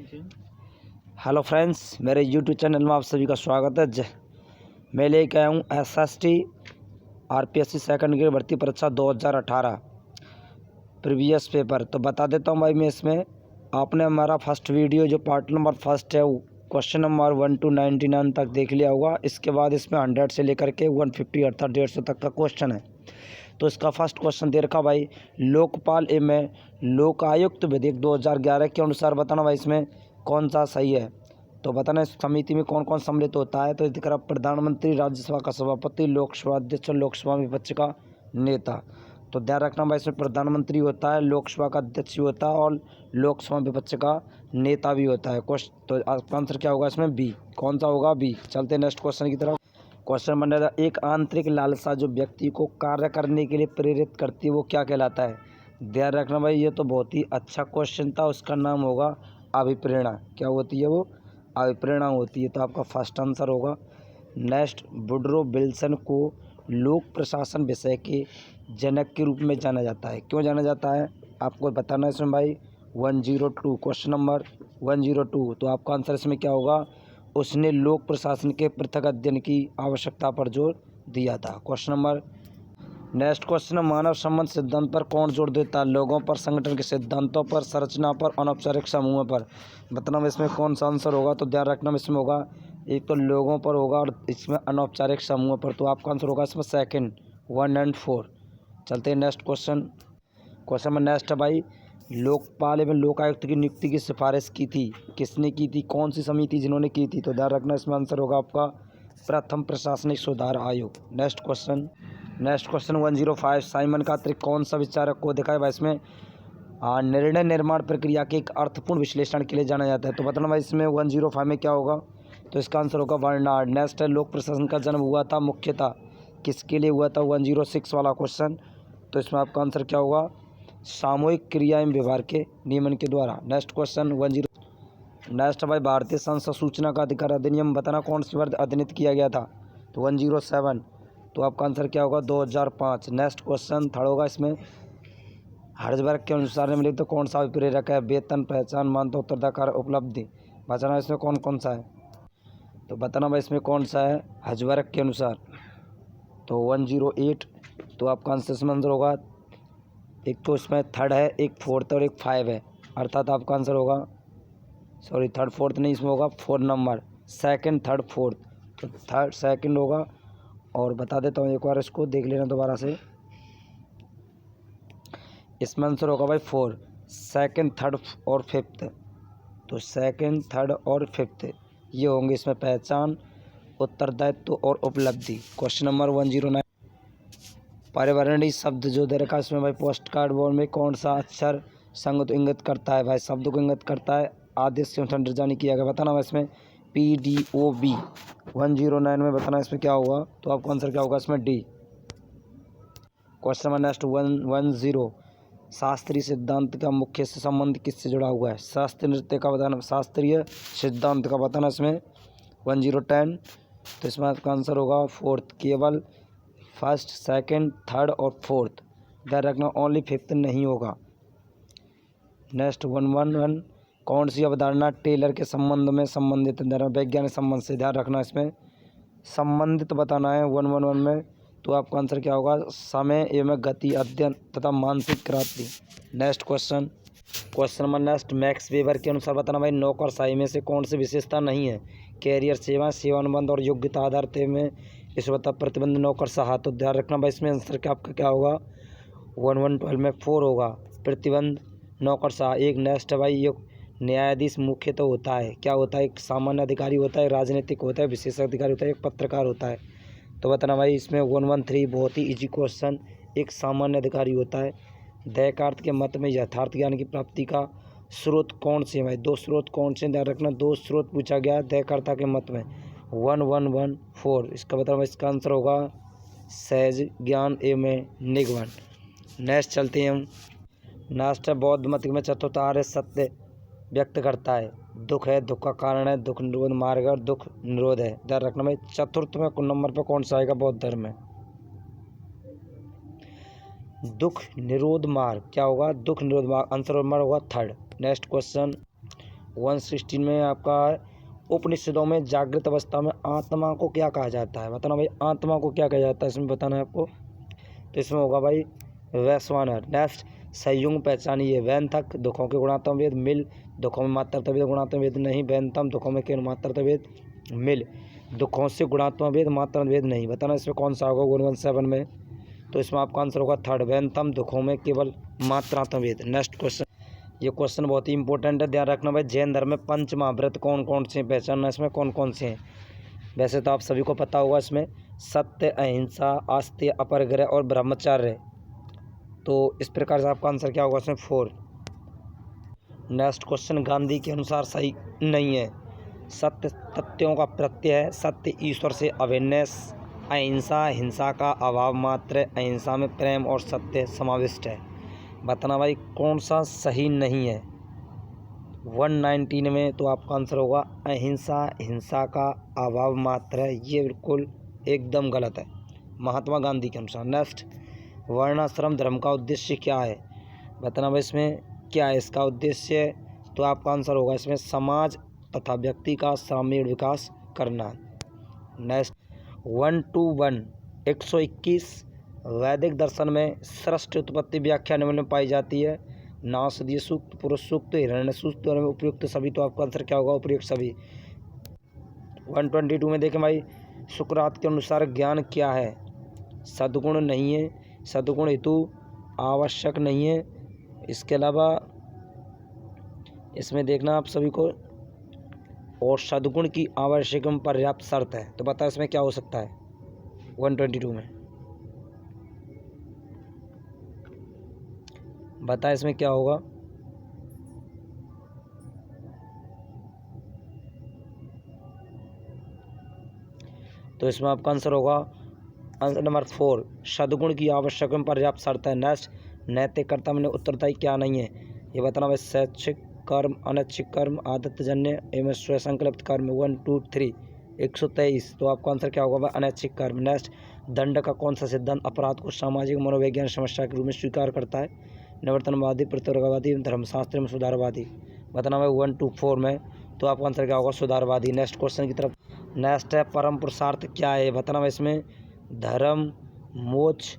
Hello friends, मेरे YouTube channel में आप सभी का स्वागत है। मैं लेके आया हूँ एसएसटी आरपीएससी सेकंड ग्रेड भर्ती परीक्षा 2018 प्रीवियस पेपर। तो बता देता हूँ भाई, मैं इसमें आपने हमारा फर्स्ट वीडियो जो पार्ट नंबर फर्स्ट है वो क्वेश्चन नंबर 1 to 99 तक देख लिया होगा। इसके बाद इसमें 100 से लेकर के 150 अर्थात 150 तक का क्वेश्चन है। तो इसका फर्स्ट क्वेश्चन दे रखा भाई, लोकपाल एवं लोकायुक्त विधेयक 2011 के अनुसार बताना भाई इसमें कौन सा सही है। तो बताना इस समिति में कौन कौन सम्मिलित होता है। तो दिख रहा प्रधानमंत्री, राज्यसभा का सभापति, लोकसभा अध्यक्ष और लोकसभा विपक्ष का नेता। तो ध्यान रखना भाई, इसमें प्रधानमंत्री होता है, लोकसभा का अध्यक्ष भी होता है और लोकसभा विपक्ष का नेता भी होता है। तो आंसर क्या होगा इसमें? बी। कौन सा होगा? बी। चलते हैं नेक्स्ट क्वेश्चन की तरफ। क्वेश्चन बन रहा है, एक आंतरिक लालसा जो व्यक्ति को कार्य करने के लिए प्रेरित करती है वो क्या कहलाता है? ध्यान रखना भाई, ये तो बहुत ही अच्छा क्वेश्चन था। उसका नाम होगा अभिप्रेरणा। क्या होती है वो? अभिप्रेरणा होती है। तो आपका फर्स्ट आंसर होगा। नेक्स्ट, वुडरो विल्सन को लोक प्रशासन विषय के जनक के रूप में जाना जाता है। क्यों जाना जाता है आपको बताना है इसमें भाई। 102 क्वेश्चन नंबर 102। तो आपका आंसर इसमें क्या होगा? उसने लोक प्रशासन के पृथक अध्ययन की आवश्यकता पर जोर दिया था। क्वेश्चन नंबर नेक्स्ट क्वेश्चन, मानव संबंध सिद्धांत पर कौन जोर देता है? लोगों पर, संगठन के सिद्धांतों पर, संरचना पर, अनौपचारिक समूहों पर। बताना इसमें कौन सा आंसर होगा। तो ध्यान रखना इसमें होगा, एक तो लोगों पर होगा और इसमें अनौपचारिक समूहों पर। तो आपका आंसर होगा इसमें सेकंड 1 और 4। चलते हैं नेक्स्ट क्वेश्चन। क्वेश्चन में नेक्स्ट है भाई, लोकपाल एवं लोकायुक्त की नियुक्ति की सिफारिश की थी, किसने की थी? कौन सी समिति जिन्होंने की थी? तो ध्यान रखना इसमें आंसर होगा आपका प्रथम प्रशासनिक सुधार आयोग। नेक्स्ट क्वेश्चन 105, साइमन का अतिरिक्त कौन सा विचारक को दिखाए भाई इसमें निर्णय निर्माण प्रक्रिया के एक अर्थपूर्ण विश्लेषण के लिए जाना जाता है। तो बताना भाई इसमें 105 में क्या होगा। तो इसका आंसर होगा बर्नार्ड। नेक्स्ट है, लोक प्रशासन का जन्म हुआ था मुख्यतः किसके लिए हुआ था? 106 वाला क्वेश्चन। तो इसमें आपका आंसर क्या होगा? सामूहिक क्रिया एवं व्यवहार के नियमन के द्वारा। Next question 10। नेक्स्ट भाई, भारतीय संसद सूचना का अधिकार अधिनियम बताना कौन सी बार अधिनित किया गया था? तो 107। तो आपका आंसर क्या होगा? 2005। नेक्स्ट क्वेश्चन थर्ड होगा इसमें, हर्जबर्ग के अनुसार निम्नलिखित तो कौन सा प्रेरक है? वेतन, पहचान, मानता, उत्तराधिकार, उपलब्धि। बताना इसमें कौन कौन सा है। तो बताना भाई इसमें कौन सा है हर्जबर्ग के अनुसार। तो 108। तो आपका आंसर इसमें आंसर होगा, एक तो इसमें थर्ड है, एक फोर्थ और एक 5 है। अर्थात आपका आंसर होगा, सॉरी थर्ड फोर्थ नहीं, इसमें होगा 4 नंबर, सेकंड थर्ड फोर्थ। तो थर्ड सेकंड होगा। और बता देता हूँ एक बार, इसको देख लेना दोबारा से। इसमें आंसर होगा भाई 4, सेकंड थर्ड और फिफ्थ। तो सेकंड थर्ड और फिफ्थ ये होंगे इसमें पहचान, उत्तरदायित्व और उपलब्धि। क्वेश्चन नंबर 109, पर्यावरणीय शब्द जो दे रखा है इसमें भाई पोस्ट कार्ड बोर्ड में कौन सा अक्षर संघ को इंगित करता है? भाई शब्द को इंगित करता है, आदेश से ठंडर जारी किया गया। बताना भाई इसमें PDOB। 109 में बताना इसमें क्या होगा। तो आपका आंसर क्या होगा इसमें? डी। क्वेश्चन नंबर नेक्स्ट 110, शास्त्रीय सिद्धांत का मुख्य संबंध किससे जुड़ा हुआ है? शास्त्रीय नृत्य का बताना, शास्त्रीय सिद्धांत का बताना इसमें 1010। तो इसमें आपका आंसर होगा फोर्थ, केवल फर्स्ट, सेकंड, थर्ड और फोर्थ। ध्यान रखना ओनली फिफ्थ नहीं होगा। नेक्स्ट 111, कौन सी अवधारणा टेलर के संबंध में संबंधित? वैज्ञानिक संबंध से। ध्यान रखना इसमें संबंधित बताना है 111 में। तो आपका आंसर क्या होगा? समय एवं गति अध्ययन तथा मानसिक क्रांति। Next question number next, max weber के अनुसार बताना भाई नौकरशाही में से कौन सी विशेषता नहीं है? कैरियर, सेवा, सेवानुबंध और योग्यता आधारित में इस बता प्रतिबंध नौकरशाह। तो ध्यान रखना भाई इसमें आंसर क्या आपका क्या होगा? 112 में 4 होगा, प्रतिबंध नौकरशाह। एक नेक्स्ट है भाई, ये न्यायाधीश मुख्यतः होता है, क्या होता है? एक सामान्य अधिकारी होता है, राजनीतिक होता है, विशेष अधिकारी होता है, एक पत्रकार होता है। तो बताना भाई इसमें 113 बहुत ही इजी क्वेश्चन, एक सामान्य अधिकारी होता है। देकार्त के मत में यथार्थ ज्ञान की प्राप्ति का स्रोत कौन से हैं भाई? 2 स्रोत कौन से? ध्यान रखना 2 स्रोत पूछा गया देकार्त के मत में। 1114 इसका बताना, इसका आंसर होगा सहज ज्ञान एवं निगमन। नेक्स्ट चलते हैं हम। नेक्स्ट है, बौद्ध मत में चतुर्थ आर्य सत्य व्यक्त करता है। दुख है, दुख का कारण है, दुख निरोध मार्ग और दुख निरोध है। ध्यान रखना भाई चतुर्थ में नंबर पर कौन सा आएगा बौद्ध धर्म में? दुख निरोध मार्ग। क्या होगा? दुख निरोध मार्ग। आंसर नंबर होगा थर्ड। नेक्स्ट क्वेश्चन 116 में आपका है, उपनिषदों में जागृत अवस्था में आत्मा को क्या कहा जाता है? बताना भाई, आत्मा को क्या कहा जाता है इसमें बताना है आपको। तो इसमें होगा भाई वैश्वानर। नेक्स्ट, संयुग पहचानिए। वैंथक दुखों के गुणात्मक भेद। मिल दुखों में मात्रात्मक भेद गुणात्मक भेद नहीं। वैंथम दुखों में केवल मात्रात्मक भेद। मिल दुखों से गुणात्मक भेद मात्रात्मक भेद नहीं। बताना इसमें कौन सा होगा 117 में। तो इसमें आपका आंसर होगा थर्ड, वैंथम दुखों में केवल मात्रात्मक भेद। नेक्स्ट क्वेश्चन, ये क्वेश्चन बहुत ही इंपॉर्टेंट है, ध्यान रखना भाई। जैन धर्म में पंच महाव्रत कौन कौन से हैं? पहचानना इसमें कौन कौन से हैं। वैसे तो आप सभी को पता होगा, इसमें सत्य, अहिंसा, आस्ते, अपरग्रह और ब्रह्मचर्य। तो इस प्रकार से आपका आंसर क्या होगा इसमें 4। नेक्स्ट क्वेश्चन, गांधी के अनुसार सही नहीं है। सत्य तथ्यों का प्रत्यय है। सत्य ईश्वर से अभिन्न। अहिंसा हिंसा का अभाव मात्र है। अहिंसा में प्रेम और सत्य समाविष्ट है। बताना भाई कौन सा सही नहीं है 119 में। तो आपका आंसर होगा अहिंसा हिंसा का अभाव मात्र है। ये बिल्कुल एकदम गलत है महात्मा गांधी के अनुसार। नेक्स्ट, वर्णाश्रम धर्म का उद्देश्य क्या है? बताना भाई इसमें क्या है इसका उद्देश्य। तो आपका आंसर होगा इसमें समाज तथा व्यक्ति का सामूहिक विकास करना। नेक्स्ट, 121 वैदिक दर्शन में सृष्टि उत्पत्ति व्याख्या निम्न में पाई जाती है। नासदीय सूक्त, पुरुष सूक्त, हिरण्य सूक्त और उपयुक्त सभी। तो आपका आंसर क्या होगा उपयुक्त सभी। 122 में देखें भाई, सुकरात के अनुसार ज्ञान क्या है? सद्गुण नहीं है। सद्गुण हेतु आवश्यक नहीं है। इसके अलावा इसमें देखना आप सभी को, और सद्गुण की आवश्यक एवं पर्याप्त शर्त है। तो बता इसमें क्या हो सकता है 122 में। बता इसमें क्या होगा। तो इसमें आपका आंसर होगा आंसर नंबर 4, सद्गुण की आवश्यक एवं पर्याप्त शर्त है। नेक्स्ट, नैतिक कर्तव्य में उत्तरदायी क्या नहीं है? ये बताना भाई, शैक्षिक कर्म, अनैच्छिक कर्म, आदतजन्य एवं स्वसंकल्पित कर्म। 1 2 3 123। तो आपका आंसर क्या होगा? अनैच्छिक कर्म। नेक्स्ट, दंड का कौन सा सिद्धांत अपराध को सामाजिक मनोवैज्ञानिक समस्या के रूप में स्वीकार करता है? निवर्तनवादी, प्रतिवर्गवादी, धर्मशास्त्र में सुधारवादी। बताना भाई 1 2 4 में। तो आपका आंसर क्या होगा? सुधारवादी। नेक्स्ट क्वेश्चन की तरफ। नेक्स्ट है, परम पुरुषार्थ क्या है? बताना भाई इसमें धर्म, मोक्ष,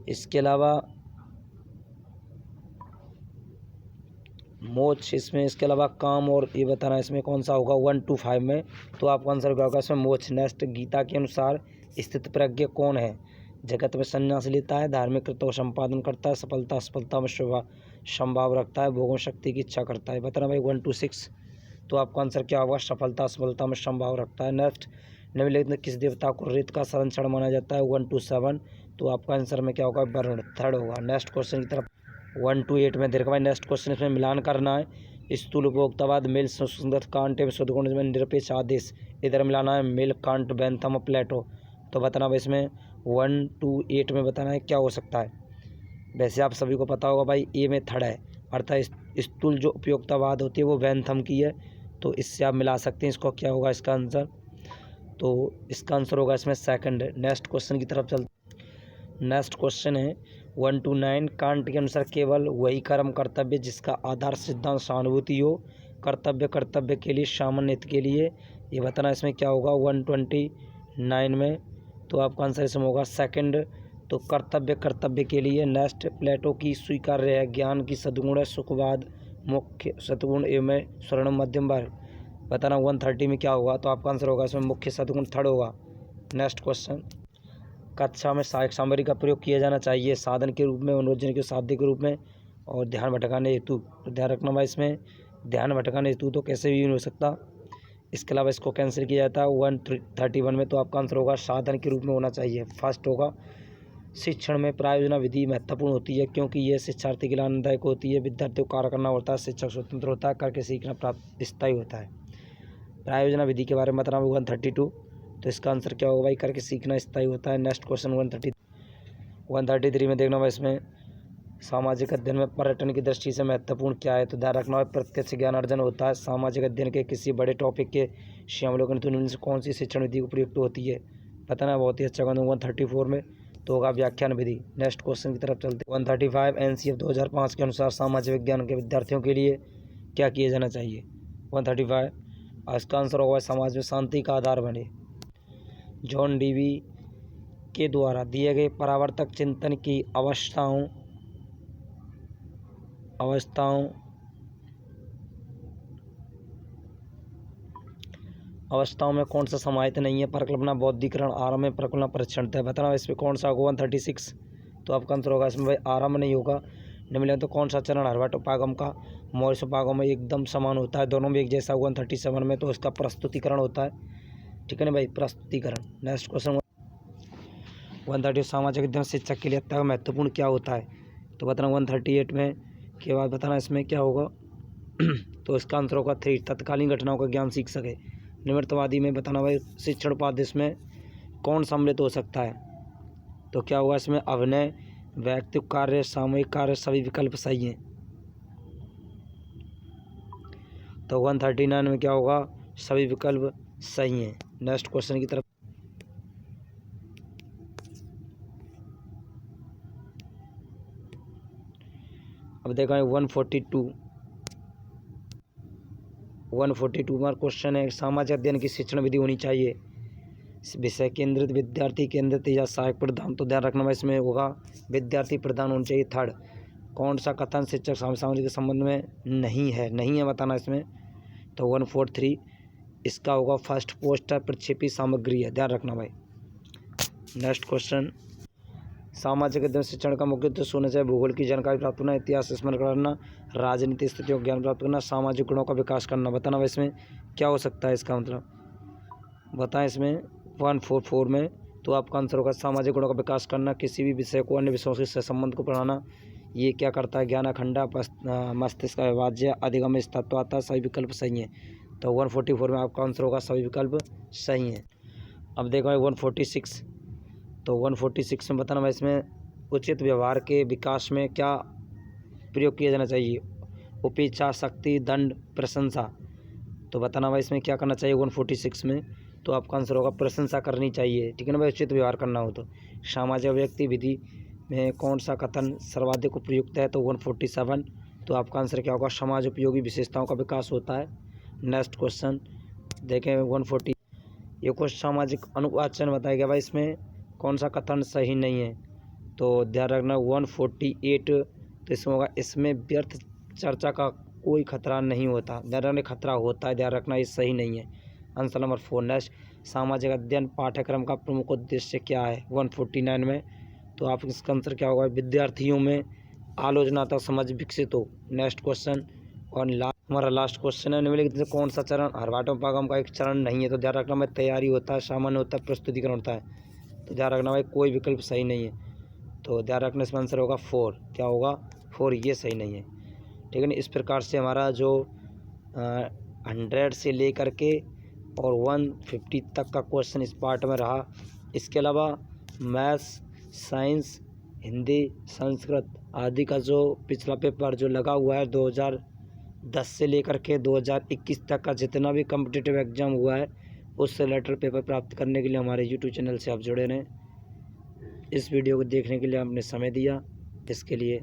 इसके अलावा मोक्ष इसमें, इसके अलावा काम, और ये बताना इसमें कौन सा होगा 1 2 5 में। तो आपका आंसर क्या होगा इसमें? मोक्ष। नेक्स्ट, गीता के अनुसार स्थित प्रज्ञ कौन है? जगत में संन्यास लेता है, धार्मिक कृत्यों का संपादन करता है, सफलता असफलता में संभाव रखता है, भोगों शक्ति की इच्छा करता है। बताना भाई 1 2 6। तो आपका आंसर क्या होगा? सफलता असफलता में संभाव रखता है। नेक्स्ट, निम्नलिखित में किस देवता को रेत का संरक्षण माना जाता है? 1 2 7। तो आपका आंसर में क्या होगा? वरुण, थर्ड होगा। नेक्स्ट क्वेश्चन की तरफ 1 2 8 में देखा भाई। नेक्स्ट क्वेश्चन इसमें मिलान करना है। स्थूल उपभोक्तावाद, मिल, सुंदर, कांट एवं सद्गुण में निरपेक्ष आदेश। इधर मिलाना है मिल, कांट, बेंथम, प्लेटो। तो बताना भाई इसमें 1 2 8 में बताना है क्या हो सकता है। वैसे आप सभी को पता होगा भाई, ए में थर्ड है, अर्थात स्थूल जो उपयोगितावाद होती है वो बेंथम की है। तो इससे आप मिला सकते हैं इसको। क्या होगा इसका आंसर? तो इसका आंसर होगा इसमें सेकंड। नेक्स्ट क्वेश्चन की तरफ चलते। नेक्स्ट क्वेश्चन है 1 2 9। कांट के अनुसार केवल वही कर्म कर्तव्य जिसका आधार सिद्धांत सहानुभूति हो। कर्तव्य कर्तव्य के लिए, सामान्य हित के लिए। ये बताना इसमें क्या होगा 129 में। तो आपका आंसर इसमें होगा सेकंड। तो कर्तव्य कर्तव्य के लिए। नेक्स्ट, प्लेटो की स्वीकार्य है ज्ञान की सद्गुण है सुखवाद, मुख्य सद्गुण एवं स्वर्ण मध्यम वर्ग। बताना 130 में क्या होगा। तो आपका आंसर होगा इसमें मुख्य सद्गुण, थर्ड होगा। नेक्स्ट क्वेश्चन, कक्षा में सहायक सामग्री का प्रयोग किया जाना चाहिए साधन के रूप में, मनोरंजन के साध्य के रूप में, और ध्यान भटकाने हेतु। तो ध्यान रखना भाई इसमें ध्यान भटकाने हेतु तो कैसे भी नहीं हो सकता। इसके अलावा इसको कैंसिल किया जाता है 131 में। तो आपका आंसर होगा साधन के रूप में होना चाहिए, फर्स्ट होगा। शिक्षण में प्रायोजना विधि महत्वपूर्ण होती है क्योंकि यह शिक्षार्थी के लिए आनंददायक होती है। विद्यार्थी को कार्य करना होता है, शिक्षक स्वतंत्र होता है, करके सीखना प्राप्त स्थायी होता है। प्रायोजना विधि के बारे में बताना 132। तो इसका आंसर क्या होगा भाई? करके सीखना स्थायी होता है। नेक्स्ट क्वेश्चन 133 में देखना भाई, इसमें सामाजिक अध्ययन में पर्यटन की दृष्टि से महत्वपूर्ण क्या है? तो ध्यान रखना भाई, प्रत्यक्ष ज्ञान अर्जन होता है। सामाजिक अध्ययन के किसी बड़े टॉपिक के श्यामलोकन तो निम्न से कौन सी शिक्षण विधि उपयुक्त होती है? बताना बहुत ही अच्छा क्वेश्चन 134 में। तो होगा व्याख्यान विधि। नेक्स्ट क्वेश्चन की तरफ चलते 135। NCF 2005 के अनुसार सामाजिक विज्ञान के विद्यार्थियों के लिए क्या किया जाना चाहिए? 135 इसका आंसर होगा समाज में शांति का आधार बने। जॉन डीवी के द्वारा दिए गए परावर्तक चिंतन की अवस्थाओं में कौन सा समाहित नहीं है? परिकल्पना, बौद्धिकरण, आरंभ में परिकल्पना परीक्षण है। बताना इसमें कौन सा होगा? 136 तो आपका आंसर होगा इसमें भाई आरंभ नहीं होगा। निम्नलिखित तो कौन सा चरण हर्बर्ट उपागम का मॉरिस उपागम में एकदम समान होता है, दोनों में एक जैसा होगा? 137 में तो उसका प्रस्तुतिकरण होता है। ठीक है ना भाई, प्रस्तुतिकरण। नेक्स्ट क्वेश्चन 130 सामाजिक अध्ययन शिक्षक के लिए अत्यंत महत्वपूर्ण क्या होता है? तो बताना 138 में के बाद बताना इसमें क्या होगा? तो इसका आंसर होगा 3 तत्कालीन घटनाओं का ज्ञान सीख सके। निवृत्तवादी में बताना भाई शिक्षण उपादेश में कौन सम्मिलित हो सकता है? तो क्या होगा इसमें? अभिनय, व्यक्तिगत कार्य, सामूहिक कार्य, सभी विकल्प सही हैं। तो 139 में क्या होगा? सभी विकल्प सही हैं। नेक्स्ट क्वेश्चन की तरफ अब देखा 142 में क्वेश्चन है सामाजिक अध्ययन की शिक्षण विधि होनी चाहिए विषय केंद्रित, विद्यार्थी केंद्रित या सहायक प्रदान? तो ध्यान रखना इसमें होगा विद्यार्थी प्रदान होनी चाहिए। थर्ड, कौन सा कथन शिक्षक सामग्री के संबंध में नहीं है बताना इसमें? तो 143 इसका होगा फर्स्ट पोस्टर प्रक्षेपी सामग्री है, ध्यान रखना भाई। नेक्स्ट क्वेश्चन सामाजिक अध्ययन शिक्षण का मुख्य उद्देश्य होना चाहिए भूगोल की जानकारी प्राप्त करना, इतिहास स्मरण करना, राजनीति स्थितियों ज्ञान प्राप्त करना, सामाजिक गुणों का विकास करना। बताना भाई इसमें क्या हो सकता है? इसका मतलब बताएं इसमें 144 में तो आपका आंसर होगा सामाजिक गुणों का विकास करना, किसी भी विषय को अन्य विषयों से संबंध को पढ़ाना। ये क्या करता है? ज्ञान अखंडा, मस्तिष्क का विभाज्य, अधिगम तत्व आता, सभी विकल्प सही हैं। तो 144 में आपका आंसर होगा सभी विकल्प सही हैं। अब देखो 146 तो 146 में बताना भाई इसमें उचित व्यवहार के विकास में क्या प्रयोग किया जाना चाहिए? उपेक्षा, शक्ति, दंड, प्रशंसा। तो बताना भाई इसमें क्या करना चाहिए? 146 में तो आपका आंसर होगा प्रशंसा करनी चाहिए। ठीक है ना भाई, उचित व्यवहार करना हो तो। सामाजिक व्यक्ति विधि में कौन सा कथन सर्वाधिक उपयुक्त है? तो 147 तो आपका आंसर क्या होगा? समाज उपयोगी विशेषताओं का विकास होता है। नेक्स्ट क्वेश्चन देखें 140 ये क्वेश्चन सामाजिक अनुवाचन बताया गया भाई इसमें कौन सा कथन सही नहीं है? तो ध्यान रखना 148 तो इसमें होगा इसमें व्यर्थ चर्चा का कोई खतरा नहीं होता, ध्यान रखना खतरा होता है, ध्यान रखना ये सही नहीं है। आंसर नंबर 4 नेक्स्ट सामाजिक अध्ययन पाठ्यक्रम का प्रमुख उद्देश्य क्या है? 149 में तो आप इसका आंसर क्या होगा? विद्यार्थियों में आलोचनात्मक समझ विकसित हो। नेक्स्ट क्वेश्चन और हमारा लास्ट क्वेश्चन है निम्नलिखित में कौन सा चरण हर्बर्ट उपागम का एक चरण नहीं है? तो ध्यान रखना भाई तैयारी होता है, सामान्य होता है, प्रस्तुतिकरण होता है। तो ध्यान रखना भाई कोई विकल्प सही नहीं है। तो ध्यान रखना इसमें आंसर होगा 4। क्या होगा? 4 ये सही नहीं है। ठीक है ना, इस प्रकार से हमारा जो 100 से लेकर के और 150 तक का क्वेश्चन इस पार्ट में रहा। इसके अलावा मैथ्स, साइंस, हिंदी, संस्कृत आदि का जो पिछला पेपर जो लगा हुआ है 2010 से लेकर के 2021 तक का जितना भी कॉम्पिटिटिव एग्ज़ाम हुआ है उससे रिलेटेड पेपर प्राप्त करने के लिए हमारे यूट्यूब चैनल से आप जुड़े रहें। इस वीडियो को देखने के लिए आपने समय दिया, इसके लिए